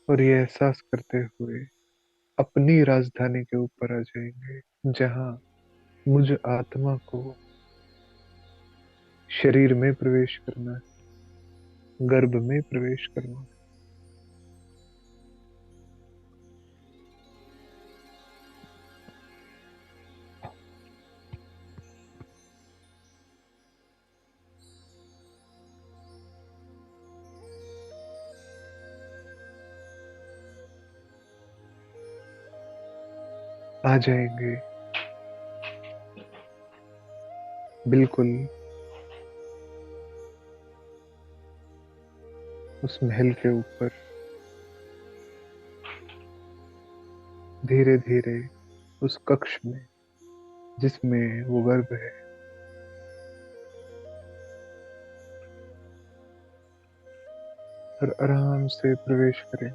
और ये एहसास करते हुए अपनी राजधानी के ऊपर आ जाएंगे, जहां मुझ आत्मा को शरीर में प्रवेश करना है, गर्भ में प्रवेश करना है। आ जाएंगे बिल्कुल उस महल के ऊपर, धीरे धीरे उस कक्ष में जिसमें वो गर्भ है, और आराम से प्रवेश करें।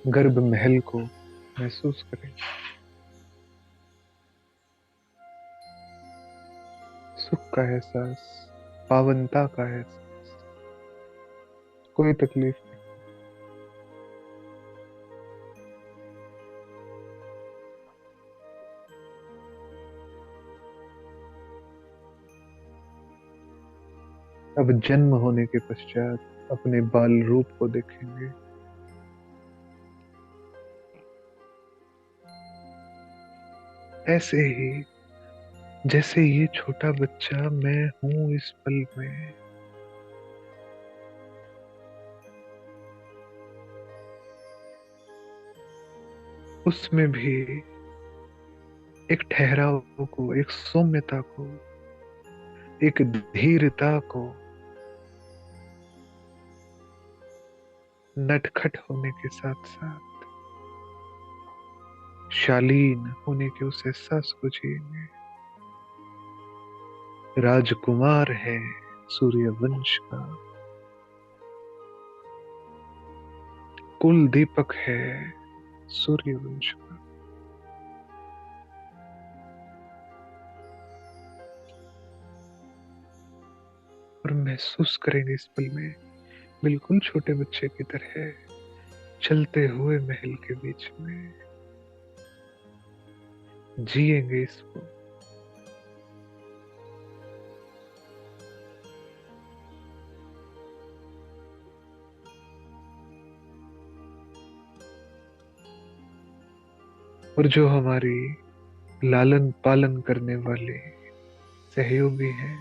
गर्भ महल को महसूस करें, सुख का एहसास, पावनता का एहसास, कोई तकलीफ नहीं। अब जन्म होने के पश्चात अपने बाल रूप को देखेंगे। ऐसे ही जैसे ये छोटा बच्चा मैं हूं इस पल में, उसमें भी एक ठहराव को, एक सौम्यता को, एक धीरता को, नटखट होने के साथ साथ शालीन होने के उस एहसास को जिएंगे। राजकुमार है सूर्य वंश का, कुल दीपक है सूर्य वंश का। और महसूस करेंगे इस पल में बिल्कुल छोटे बच्चे की तरह, चलते हुए महल के बीच में जिएंगे इसको। और जो हमारी लालन पालन करने वाले सहयोगी हैं,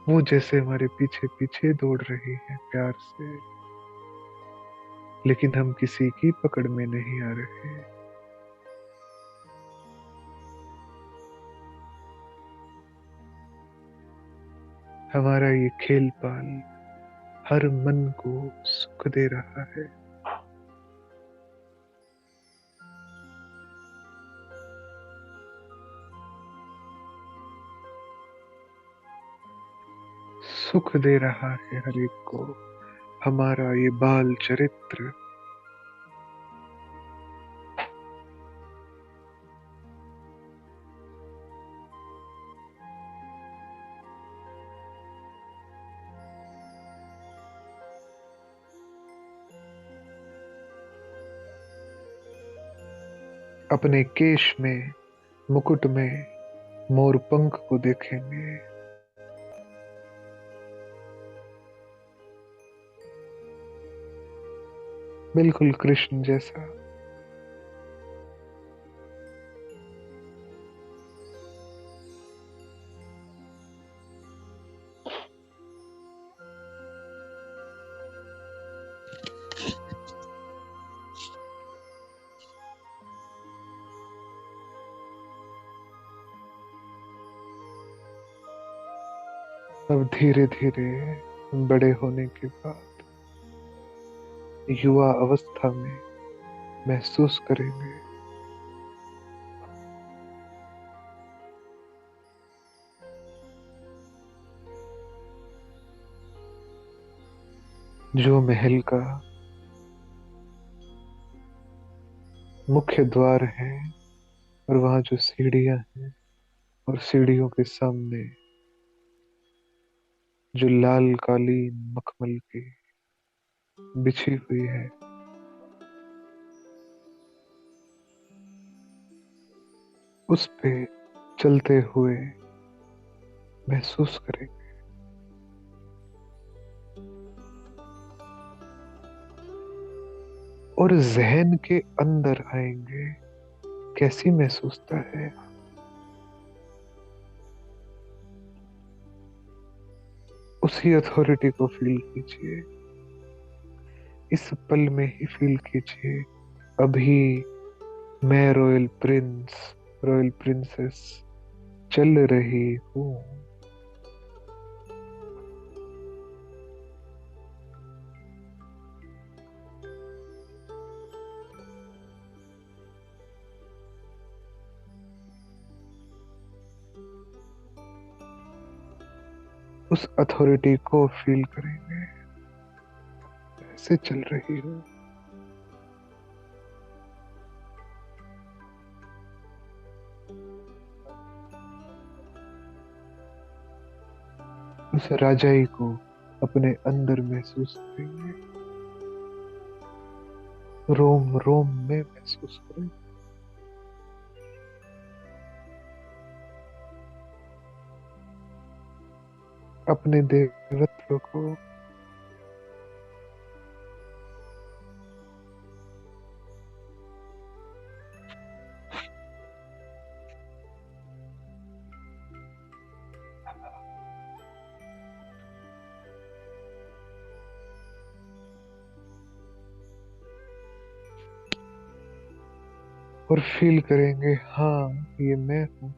वो जैसे हमारे पीछे पीछे दौड़ रही हैं प्यार से, लेकिन हम किसी की पकड़ में नहीं आ रहे। हमारा ये खेल पाल हर मन को सुख दे रहा है। सुख दे रहा है हर एक को हमारा ये बाल चरित्र। अपने केश में, मुकुट में मोर पंख को देखेंगे। बिल्कुल कृष्ण जैसा। अब धीरे धीरे बड़े होने के बाद युवा अवस्था में महसूस करेंगे जो महल का मुख्य द्वार है और वहां जो सीढ़ियां हैं और सीढ़ियों के सामने जो लाल कालीन मखमल की बिछी हुई है, उस पे चलते हुए महसूस करेंगे। और जहन के अंदर आएंगे, कैसी महसूसता है। उसी अथॉरिटी को फील कीजिए, इस पल में ही फील कीजिए। अभी मैं रॉयल प्रिंस, रॉयल प्रिंसेस चल रही हूँ। उस अथॉरिटी को फील करेंगे, ऐसे चल रही हूँ। उस राजाई को अपने अंदर महसूस करेंगे, रोम रोम में महसूस करेंगे। अपने देवत्व को, और फील करेंगे, हाँ ये मैं हूँ।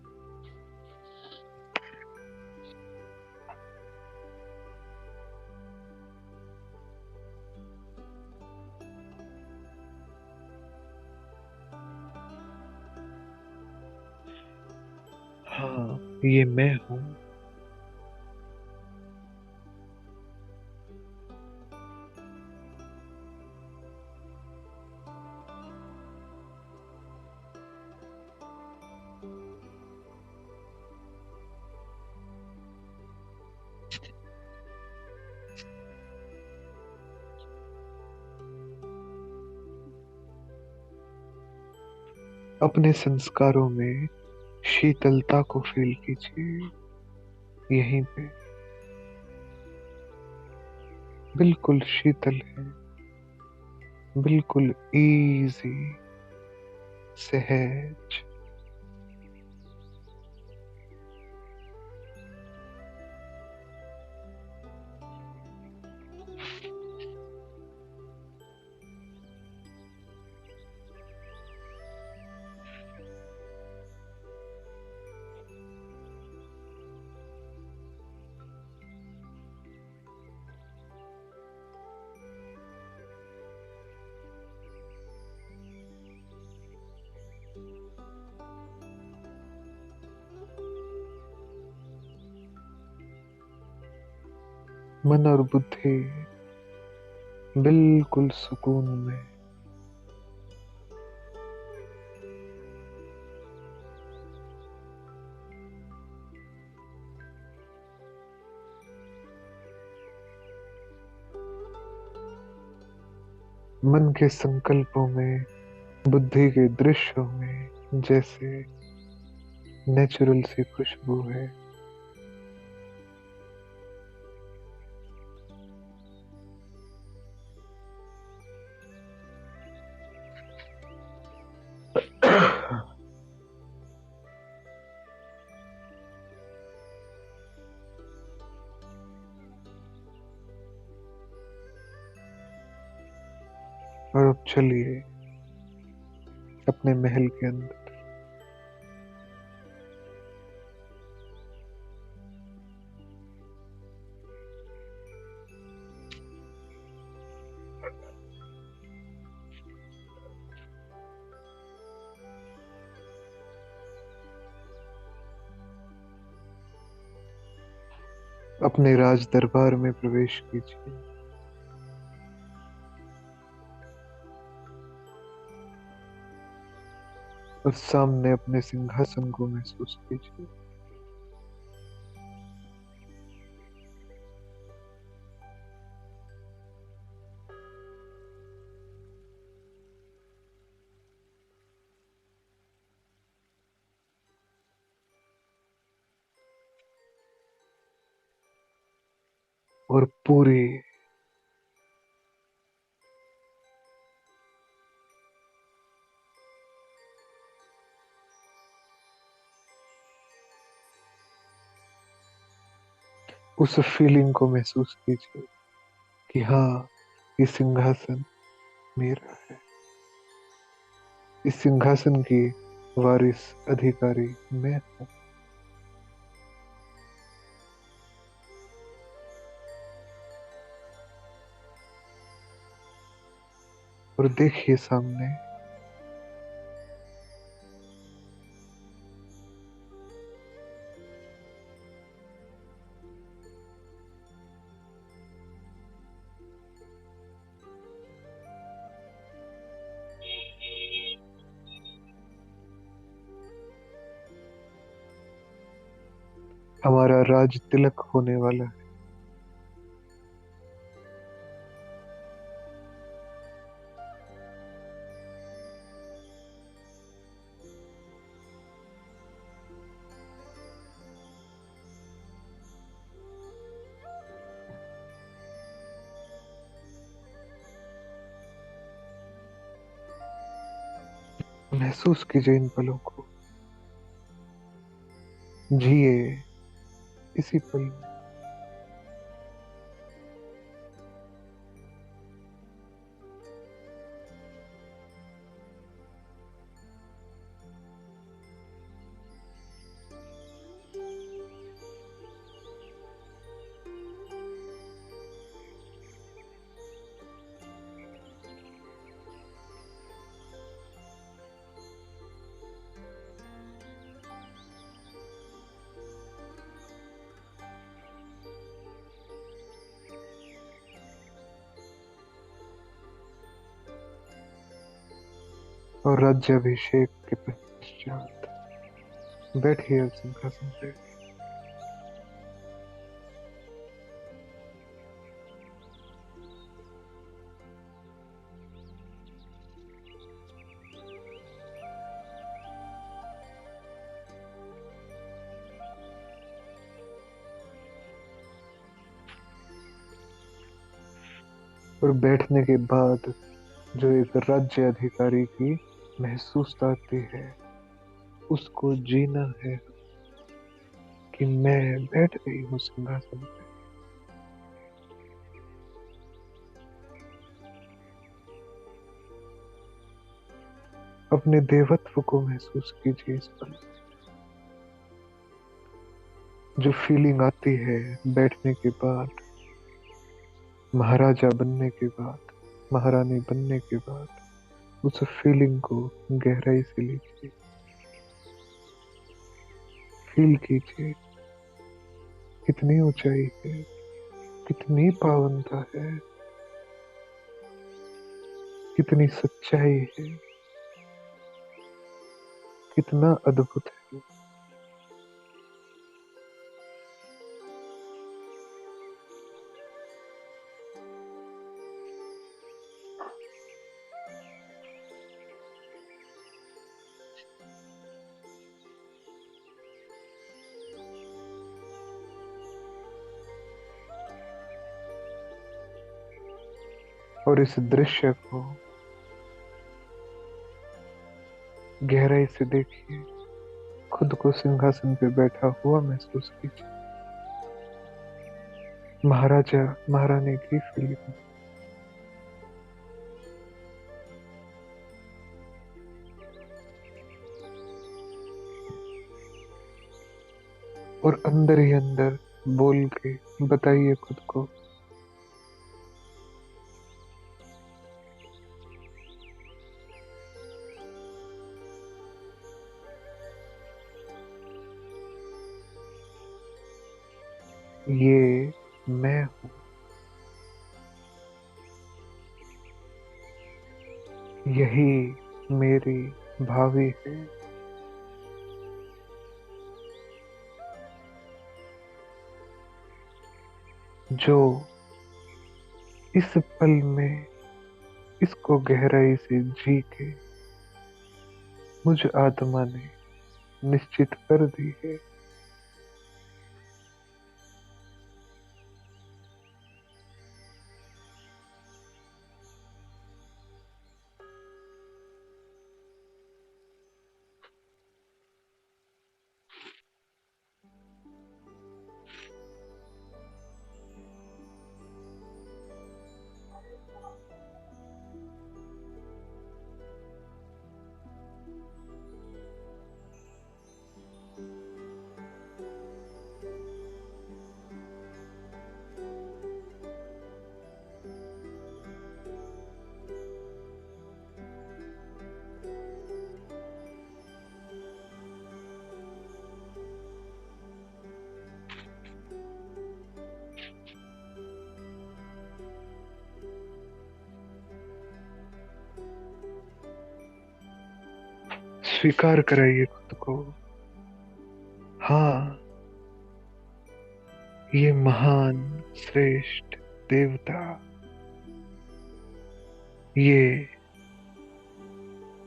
हाँ ये मैं हूँ। अपने संस्कारों में शीतलता को फील कीजिए, यहीं पे बिल्कुल शीतल है, बिल्कुल इजी, सहज। मन और बुद्धि बिल्कुल सुकून में। मन के संकल्पों में बुद्धि के दृश्यों में जैसे नेचुरल सी खुशबू है। और अब चलिए अपने महल के अंदर। अपने राज दरबार में प्रवेश कीजिए और सामने अपने सिंहासन को महसूस कीजिए। और पूरी उस फीलिंग को महसूस कीजिए कि हाँ, ये सिंहासन मेरा है। इस सिंहासन की वारिस अधिकारी मैं हूँ। और देखिए सामने हमारा राज तिलक होने वाला है। महसूस कीजिए इन पलों को, जिए इसी पल में। और राज्याभिषेक के पश्चात बैठिए अब सिंहासन पे। और बैठने के बाद जो एक राज्य अधिकारी की महसूस आती है, उसको जीना है कि मैं बैठ गई हूँ सिंहासन पे। अपने देवत्व को महसूस कीजिए इस पल। जो फीलिंग आती है बैठने के बाद, महाराजा बनने के बाद, महारानी बनने के बाद, उस फीलिंग को गहराई से लीजिए। फील कीजिए कितनी ऊंचाई है, कितनी पावनता है, कितनी सच्चाई है, कितना अद्भुत है। और इस दृश्य को गहराई से देखिए। खुद को सिंहासन पे बैठा हुआ महसूस कीजिए। महाराजा महारानी की फीलिंग। और अंदर ही अंदर बोल के बताइए खुद को, ये मैं हूँ। यही मेरी भावी है। जो इस पल में इसको गहराई से जी के मुझ आत्मा ने निश्चित कर दी है। स्वीकार कराइए खुद को। हाँ, ये महान श्रेष्ठ देवता, ये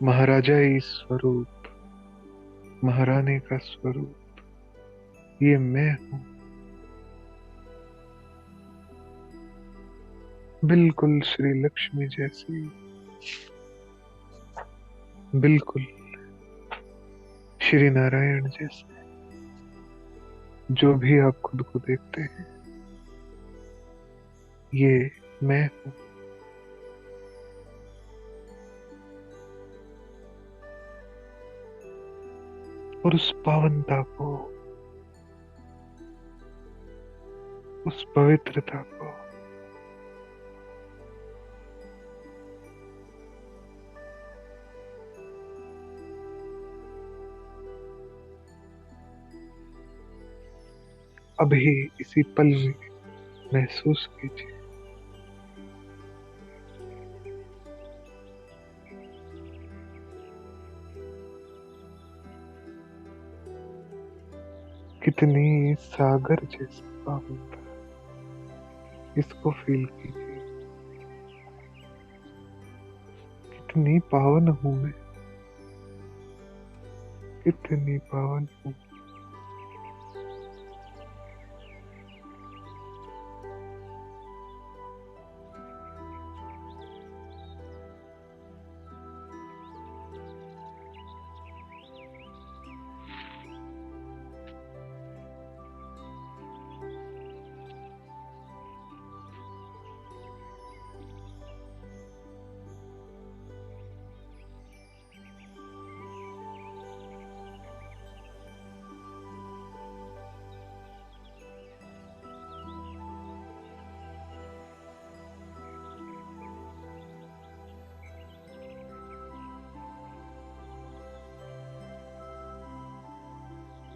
महाराजाई स्वरूप, महारानी का स्वरूप, ये मैं हूँ। बिल्कुल श्री लक्ष्मी जैसी, बिल्कुल श्री नारायण जैसे। जो भी आप खुद को देखते हैं, ये मैं हूँ। और उस पावनता को, उस पवित्रता को अभी इसी पल में महसूस कीजिए। कितनी सागर जैसी पावनता, इसको फील कीजिए। कितनी पावन हूं मैं, कितनी पावन हूं।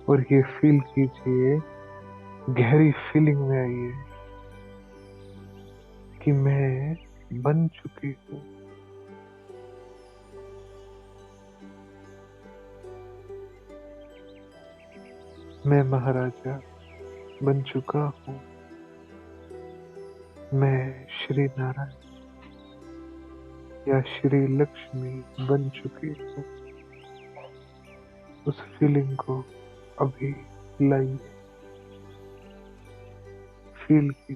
और ये फील कीजिए, गहरी फीलिंग में आइए कि मैं बन चुकी हूँ। मैं महाराजा बन चुका हूँ। मैं श्री नारायण या श्री लक्ष्मी बन चुकी हूँ। उस फीलिंग को अभी लाइए, फील कीजिए।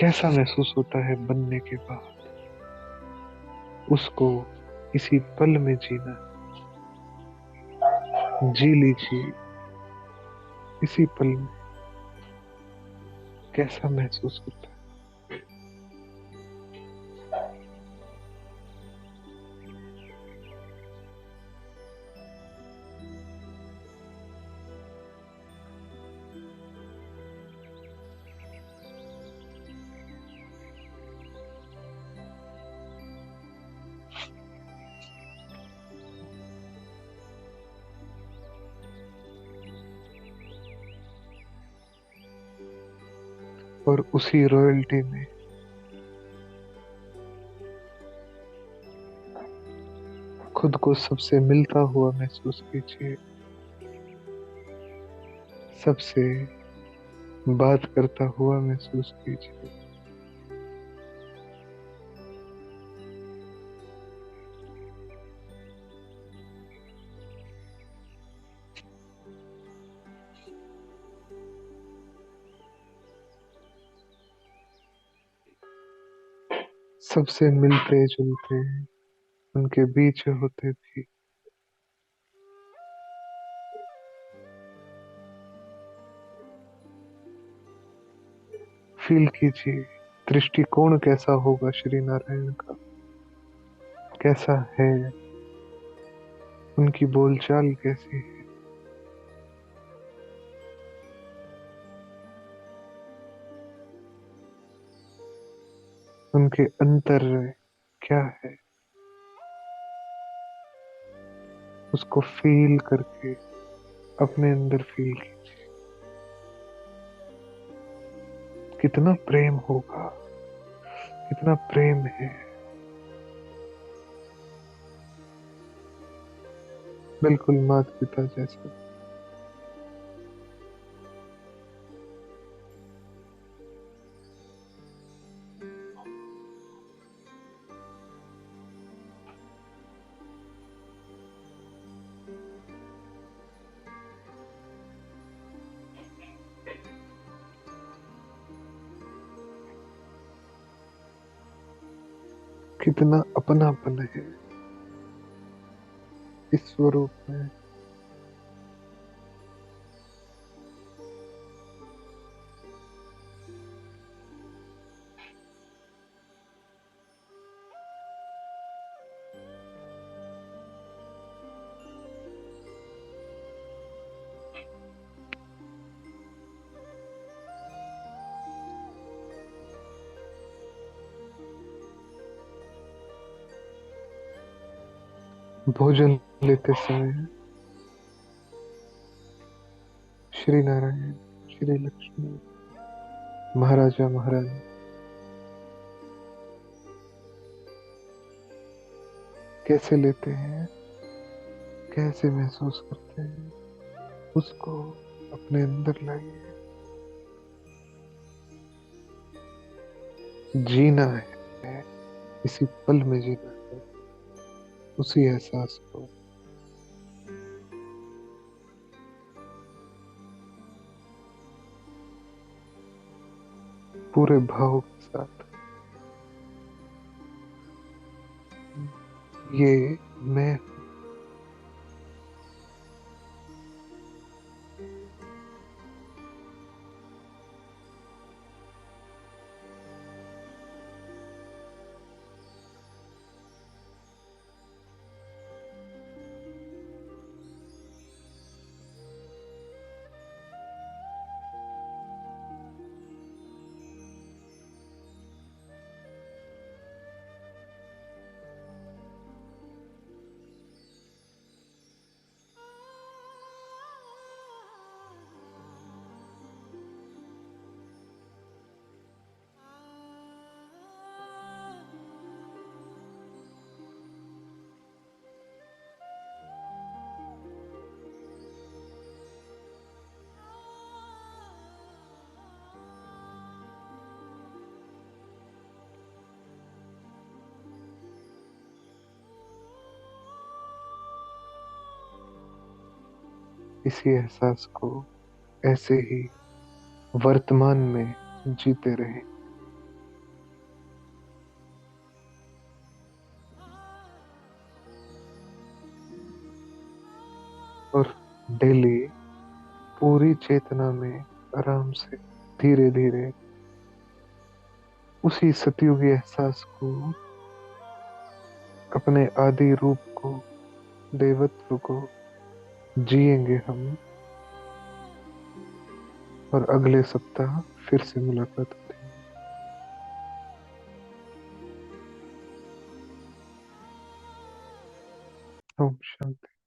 कैसा महसूस होता है बनने के बाद, उसको इसी पल में जीना। जी लीजिए इसी पल में, कैसा महसूस होता है। और उसी रॉयल्टी में खुद को सबसे मिलता हुआ महसूस कीजिए, सबसे बात करता हुआ महसूस कीजिए। सबसे मिलते जुलते उनके बीच होते भी। फील कीजिए दृष्टिकोण कैसा होगा श्री नारायण का, कैसा है, उनकी बोलचाल कैसी है, उनके अंतर क्या है, उसको फील करके अपने अंदर फील कीजिए। कितना प्रेम होगा, कितना प्रेम है, बिल्कुल माता पिता जैसा। कितना अपनापन है इस स्वरूप में। भोजन लेते समय श्री नारायण, श्री लक्ष्मी, महाराजा महारानी कैसे लेते हैं, कैसे महसूस करते हैं, उसको अपने अंदर लाइए। जीना है, इसी पल में जीना है, उसी एहसास को। पूरे भाव के साथ। ये मैं। इसी एहसास को ऐसे ही वर्तमान में जीते रहे। और डेली पूरी चेतना में आराम से धीरे धीरे उसी सतयुगी एहसास को, अपने आदि रूप को, देवत्व को जिएंगे हम। और अगले सप्ताह फिर से मुलाकात होती है। ओम शांति।